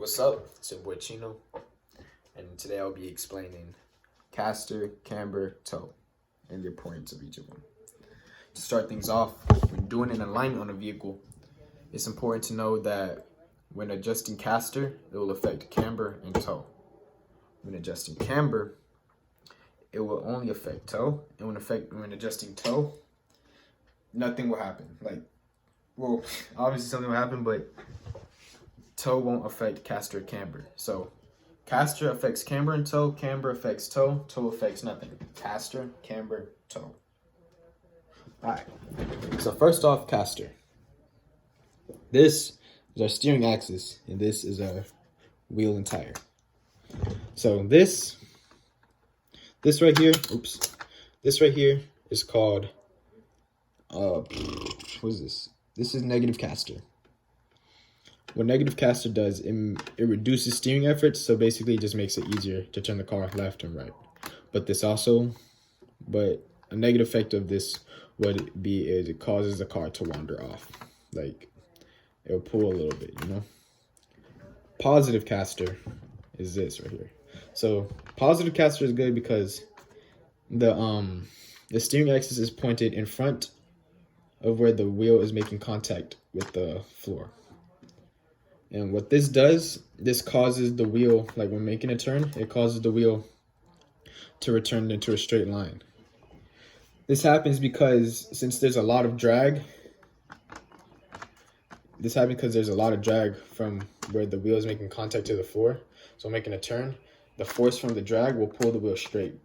What's up? It's your boy Chino, and today I'll be explaining caster, camber, toe, and the importance of each of them. To start things off, when doing an alignment on a vehicle, it's important to know that when adjusting caster, it will affect camber and toe. When adjusting camber, it will only affect toe, and when adjusting toe, nothing will happen. Obviously something will happen, but toe won't affect caster or camber. So caster affects camber and toe, camber affects toe, toe affects nothing. Caster, camber, toe. Alright, so first off, caster. This is our steering axis, and this is our wheel and tire. So this right here, this right here is called, what is this? This is negative caster. What negative caster does, it reduces steering effort, so basically it just makes it easier to turn the car left and right. But a negative effect of this would be is it causes the car to wander off. Like, it'll pull a little bit, you know? Positive caster is this right here. So positive caster is good because the steering axis is pointed in front of where the wheel is making contact with the floor. And what this does, this causes the wheel, like when making a turn, it causes the wheel to return into a straight line. This happens because since there's a lot of drag, from where the wheel is making contact to the floor. So making a turn, the force from the drag will pull the wheel straight.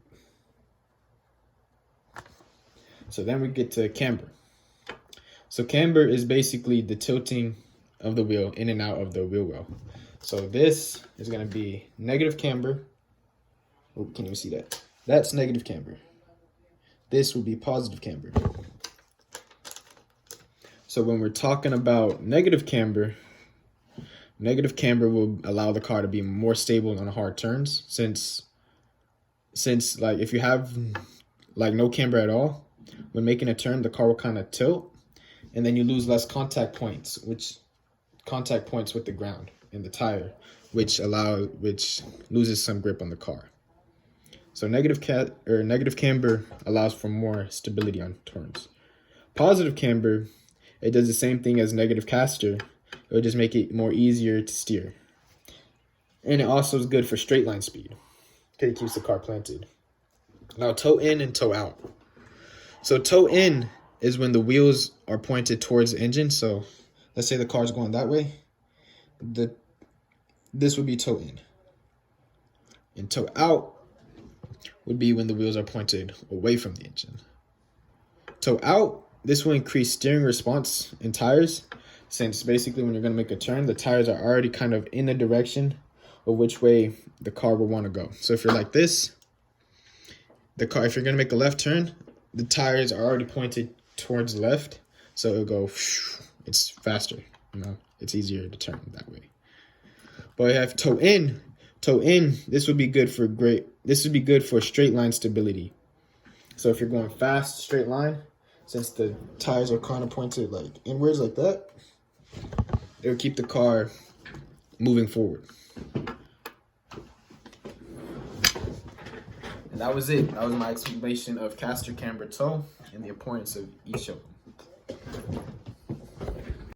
So then we get to camber. So camber is basically the tilting of the wheel in and out of the wheel well. So this is going to be negative camber. Oh, can you see that? That's negative camber. This will be positive camber. So when we're talking about negative camber will allow the car to be more stable on hard turns, since like if you have like no camber at all, when making a turn the car will kind of tilt, and then you lose less contact points with the ground and the tire, which loses some grip on the car. So negative camber allows for more stability on turns. Positive camber, it does the same thing as negative caster. It will just make it more easier to steer. And it also is good for straight line speed, because it keeps the car planted. Now toe in and toe out. So toe in is when the wheels are pointed towards the engine. So let's say the car's going that way. This would be toe in. And toe out would be when the wheels are pointed away from the engine. Toe out, this will increase steering response in tires, since basically when you're going to make a turn, the tires are already kind of in the direction of which way the car will want to go. So if you're like this, if you're going to make a left turn, the tires are already pointed towards the left, so it'll go, it's faster, you know, it's easier to turn that way. But I have toe in, this would be good for straight line stability. So if you're going fast, straight line, since the tires are kind of pointed like inwards like that, it'll keep the car moving forward. And that was it. That was my explanation of caster, camber, toe, and the importance of each of them.